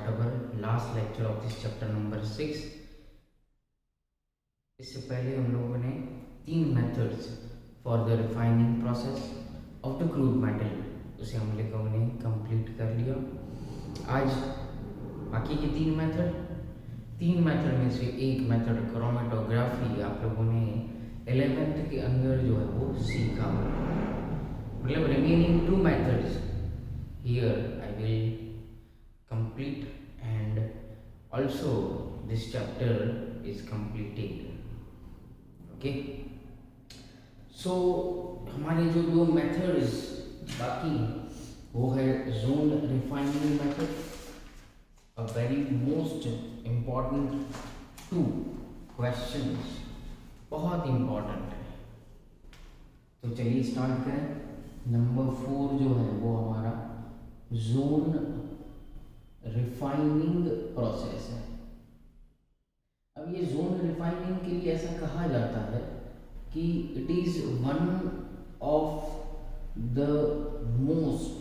start our last lecture of this chapter number 6. इससे पहले हम लोगों ने 3 methods for the refining process of the crude metal उसे हम लोगों ने complete कर लिया. आज बाकी के 3 मेथड में से एक मेथड क्रोमेटोग्राफी आप लोगों ने 11th के अंदर जो है वो सीखा. मतलब remaining 2 methods here I will complete and also this chapter is completed. Okay, so हमारे जो 2 methods बाकी वो है zone refining method, a very most important 2 questions, बहुत important है. तो चलिए स्टार्ट करें. नंबर 4 जो है वो हमारा जोन रिफाइनिंग प्रोसेस है. अब ये जोन रिफाइनिंग के लिए ऐसा कहा जाता है कि it is one of the most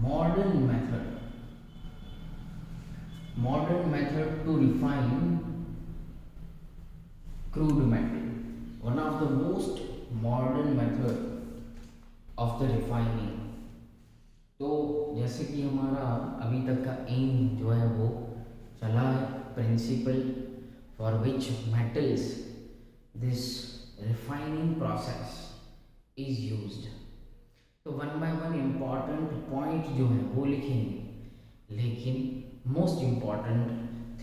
modern method to refine crude metal. One of the most modern method of the refining. तो जैसे कि हमारा अभी तक का एम जो है वो चला है, principle for which metals this refining process is used. तो 1 बाय 1 इम्पॉर्टेंट पॉइंट जो है वो लिखेंगे, लेकिन most important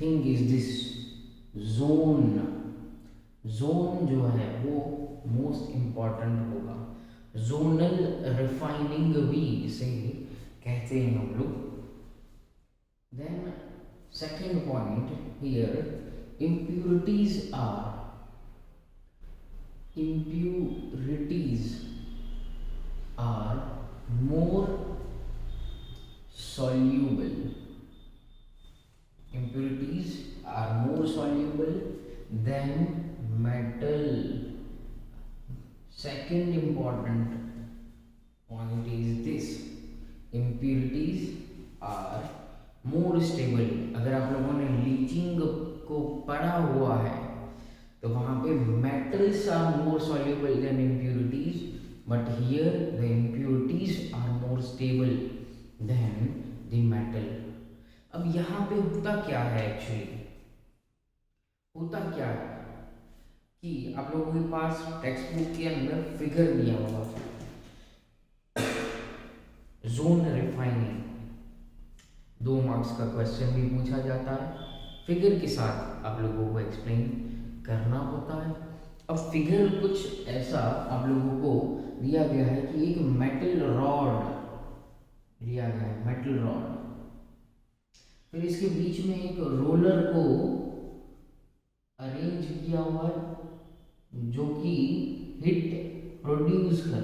thing is this zone जो है वो मोस्ट इम्पॉर्टेंट होगा. जोनल रिफाइनिंग भी इसे कहते हैं हम लोग. Then second point here, impurities are more soluble. Impurities are more soluble than metal. Second important point is this, impurities are more stable. अगर आप लोगों ने लीचिंग को पढ़ा हुआ है तो वहाँ पे metals are more soluble than impurities, but here the impurities are more stable than the metal. अब यहाँ पे होता क्या है एक्चुअली, होता क्या है कि आप लोगों के पास टेक्स्ट बुक के अंदर फिगर दिया हुआ है. जोन रिफाइनिंग 2 मार्क्स का क्वेश्चन भी पूछा जाता है. फिगर के साथ आप लोगों को एक्सप्लेन करना होता है. अब फिगर कुछ ऐसा आप लोगों को दिया गया है कि एक मेटल रॉड दिया गया है, मेटल रॉड. फिर इसके बीच में एक रोलर को अरेंज किया हुआ है जो कि हिट प्रोड्यूस कर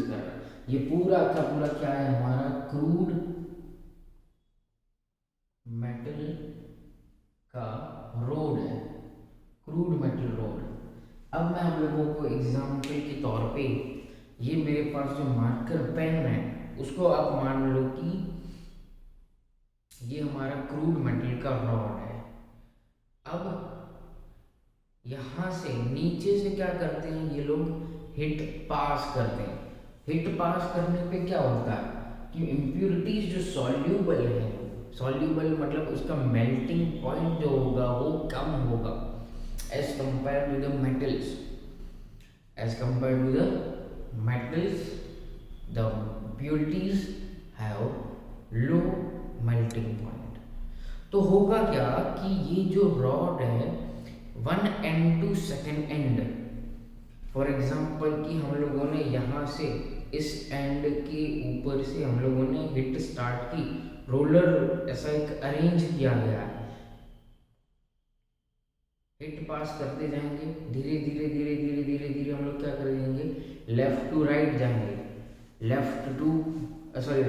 रहा है, ये पूरा का पूरा क्या है, हमारा क्रूड मेटल का रोड है, क्रूड मेटल रोड. अब मैं आप लोगों को एग्जाम्पल के तौर पे, ये मेरे पास जो मार्कर पेन है उसको आप मान लो कि ये हमारा क्रूड मेटल का रॉड है. अब यहाँ से नीचे से क्या करते हैं ये लोग, हिट पास करते हैं. हिट पास करने पे क्या होता है कि इम्प्यूरिटीज जो सॉल्यूबल है, सॉल्यूबल मतलब उसका मेल्टिंग पॉइंट जो होगा वो कम होगा as compare to the metals. The impurities have low melting point. तो होगा क्या कि ये जो रॉड है 1 end to second end, for example कि हम लोगों ने यहाँ से इस एंड के ऊपर से हम लोगों ने हिट स्टार्ट की, रोलर ऐसा एक अरेंज किया गया है. हिट पास करते जाएंगे, धीरे धीरे हम लोग क्या कर देंगे, लेफ्ट टू राइट जाएंगे,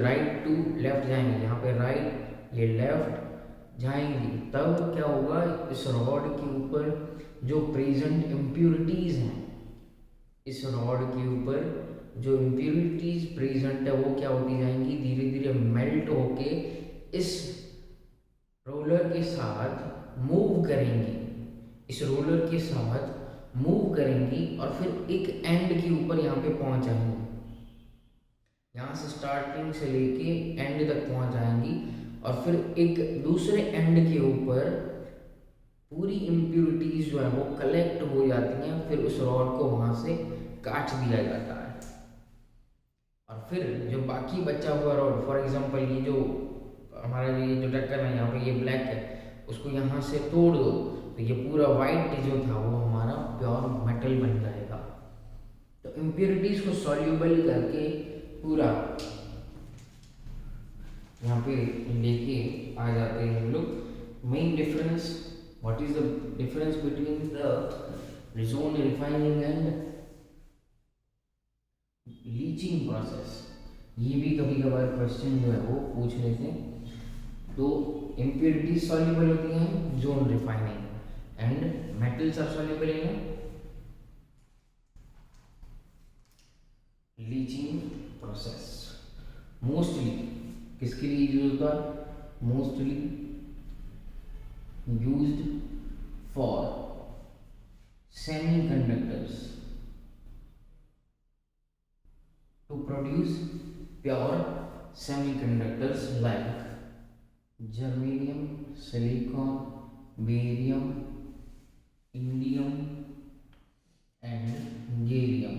राइट टू लेफ्ट जाएंगे. यहाँ पे राइट, ये लेफ्ट जाएंगे. तब क्या होगा, इस रॉड के ऊपर जो प्रेजेंट इम्प्यूरिटीज हैं, इस रॉड के ऊपर जो इम्प्योरिटीज प्रेजेंट है वो क्या होती जाएंगी, धीरे धीरे मेल्ट होके इस रोलर के साथ मूव करेंगी, इस रोलर के साथ मूव करेंगी और फिर एक एंड के ऊपर यहाँ पे पहुँच जाएंगी। यहाँ से स्टार्टिंग से लेके एंड तक पहुँच जाएंगी और फिर एक दूसरे एंड के ऊपर पूरी इम्प्योरिटीज जो है वो कलेक्ट हो जाती हैं, फिर उस रॉड को वहाँ से काट दिया जाता है। और फिर जो बाकी बचा हुआ रॉड, फॉर एग्जांपल ये जो हमारा ये जो ढक्कन है यहाँ पे ये ब्लैक है, उसको यहाँ से तोड़ दो तो ये पूरा वाइट जो था वो हमारा प्योर मेटल बन जाएगा। तो इम्प्योरिटीज को सॉल्यूबल करके पूरा यहाँ पे लेके आ जाते हैं हम लोग। Main difference, what is the difference between the zone refining and leaching process, ये भी कभी कभार क्वेश्चन जो है वो पूछ लेते हैं। तो इम्प्योरिटीज सॉल्युबल होती हैं zone refining and metals are soluble in leaching process. Mostly किसके लिए यूज होता है, mostly used for semiconductors to produce pure semiconductors like germanium, silicon, barium, indium and gallium।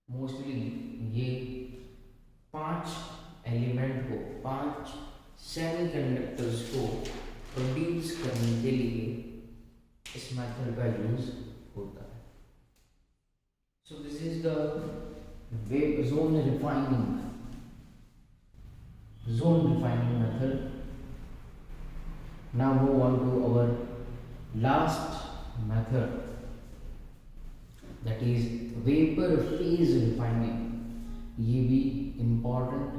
Mostly ये 5 एलिमेंट को, 5 सेमीकंडक्टर्स को produce करने के लिए इस मेथड का यूज होता है। So this is the zone refining method। Now move on to our last method, that is vapor phase refining। ये भी important,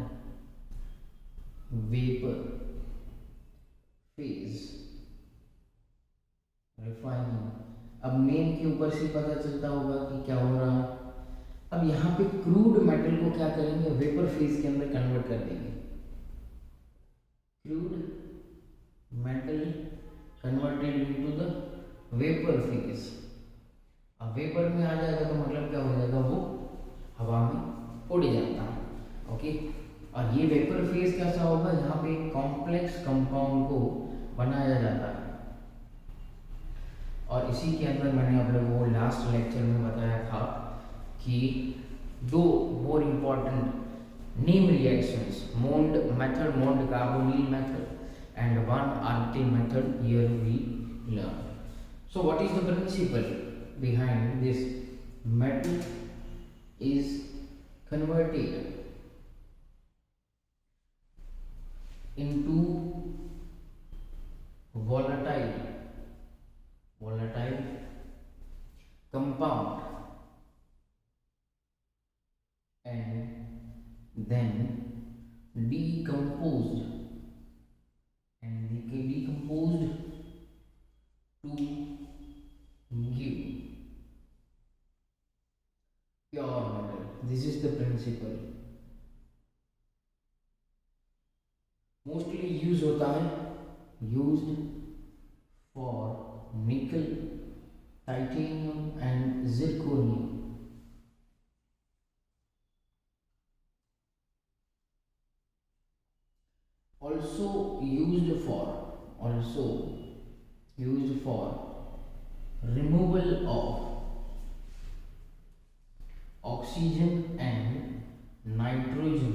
vapor phase refining। अब नेम के ऊपर से पता चलता होगा कि क्या हो रहा है। अब यहाँ पे क्रूड मेटल को क्या करेंगे, वेपर फेज के अंदर कन्वर्ट कर देंगे। Crude metal converted into the vapour phase. अब वेपर में आ जाएगा तो मतलब क्या हो जाएगा, वो हवा में उड़ जाता है। ओके, और ये वेपर फेज कैसा होगा, यहाँ पे कॉम्प्लेक्स कंपाउंड को बनाया जाता है। और इसी के अंदर मैंने आप लोगों को लास्ट लेक्चर में बताया था कि 2 more important name reactions, Mond method, Mond carbonyl method and 1 Arkel method, here we learn. So what is the principle behind this, metal is converted into volatile compound and then decomposed to give pure metal। This is the principle। Mostly use होता है, used for निकल, titanium and zirconium. also used for removal of oxygen and nitrogen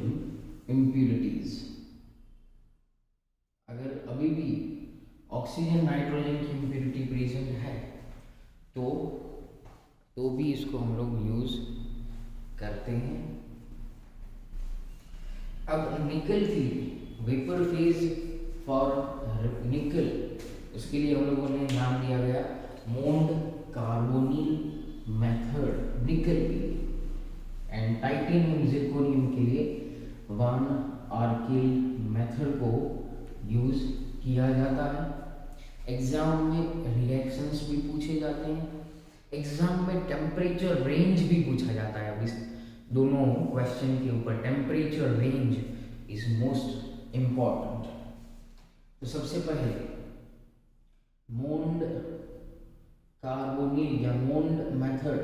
impurities। अगर अभी भी oxygen nitrogen की impurity present है तो भी इसको हम लोग यूज करते हैं। अब निकल की वेपर फेज फॉर निकल, उसके लिए हम लोगों ने नाम दिया गया मोंड कार्बोनिल मेथड निकल के लिए, एंड टाइटेनियम जिरकोनियम के लिए 1 आर्किल मेथड को यूज किया जाता है। एग्जाम में रिएक्शंस भी पूछे जाते हैं एग्जाम में टेम्परेचर रेंज भी पूछा जाता है। अब इस दोनों क्वेश्चन के ऊपर temperature range is most important. तो सबसे पहले मोन्ड कार्बोनिल या मोन्ड मेथड,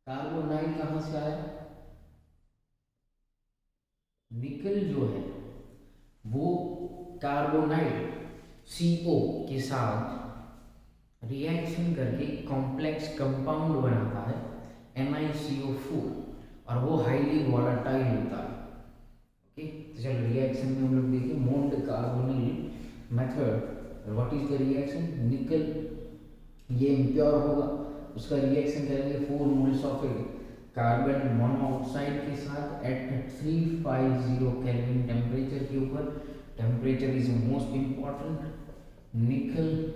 कार्बोनाइल कहां से आया? निकल जो है वो कार्बोनाइल CO के साथ रिएक्शन करके कॉम्प्लेक्स कंपाउंड बनाता है NiCO4 और वो हाईली वोलेटाइल होता है। ओके, तो चलो रिएक्शन में हम लोग देखिए moaned carbonyl method. What is the reaction? निकल ये इम्प्योर होगा, उसका रिएक्शन करेंगे 4 मोल्स ऑफ कार्बन मोनोऑक्साइड के साथ एट 350 केल्विन टेम्परेचर के ऊपर। Temperature is most important. निकल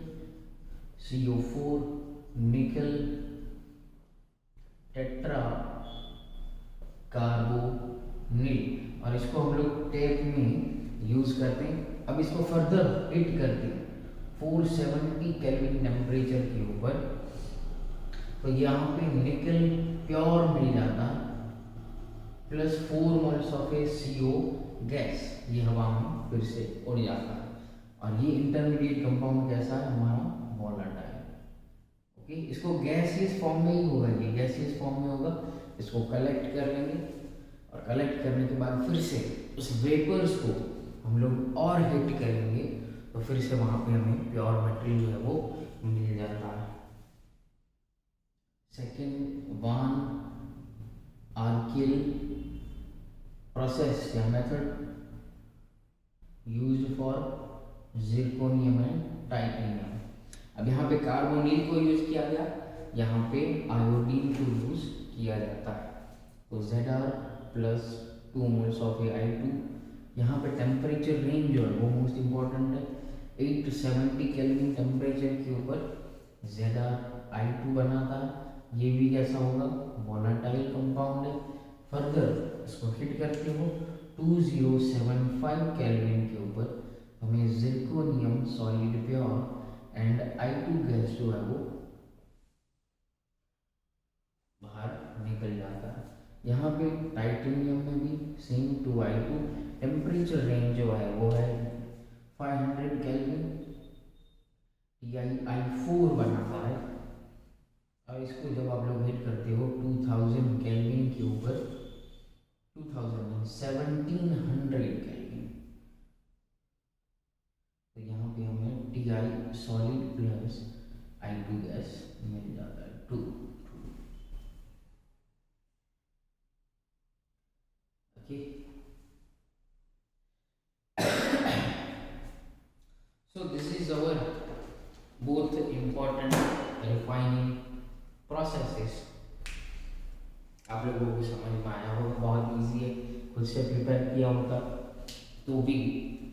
CO4 निकल टेट्रा कार्बोनिल, और इसको हम लोग टेप में यूज करते हैं। अब इसको फर्दर हीट करते हैं 470 केल्विन टेम्परेचर के ऊपर, तो यहाँ पे निकल प्योर मिल जाता है plus 4 moles of CO gas, ये हवा में फिर से उड़ जाता है। और ये इंटरमीडिएट कंपाउंड कैसा है? हमारा वोलेटाइल। ओके, इसको गैसियस फॉर्म में ही होगा, ये गैसियस फॉर्म में होगा। इसको कलेक्ट कर लेंगे और कलेक्ट करने के बाद फिर से उस वेपर्स को हम लोग और हीट करेंगे, तो फिर से वहाँ पे हमें प्योर मटेरियल जो है वो मिल जाता है। सेकेंड वान आर्किल प्रोसेस या method used for zirconium and titanium. अब यहाँ पे कार्बोनिल को यूज किया गया, यहाँ पे आयोडीन को यूज किया जाता है। तो Zr plus 2 moles of I2। यहाँ पे टेम्परेचर रेंज जो है वो मोस्ट इम्पॉर्टेंट है। 870 केल्विन टेम्परेचर के ऊपर Zr I2 बनाता है। ये भी कैसा होगा? वोलेटाइल कंपाउंड है। फर्दर इसको हिट करते हो 2075 केल्विन के ऊपर हमें zirconium solid pure and I2 gas जो है वो बाहर निकल जाता है। यहाँ पे टाइटेनियम में भी सेम 2I2। टेम्परेचर रेंज जो है वो है 500 केल्विन। TiI4 बनाता है, और इसको जब आप लोग हिट करते हो 2000 केल्विन के ऊपर, 1700 केल्विन, तो यहाँ पे हमें Ti solid plus I2 gas मिल जाता है 2। Okay, so this is our both important refining processes। आप लोगों को समझ में आया होगा, बहुत इजी है। खुद से प्रिपेयर किया होता तो भी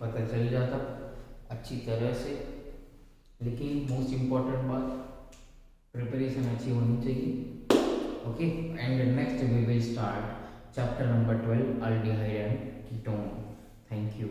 पता चल जाता अच्छी तरह से, लेकिन मोस्ट इम्पॉर्टेंट बात प्रिपरेशन अच्छी होनी चाहिए। Okay, and next we will start chapter number 12 aldehyde and ketone. Thank you.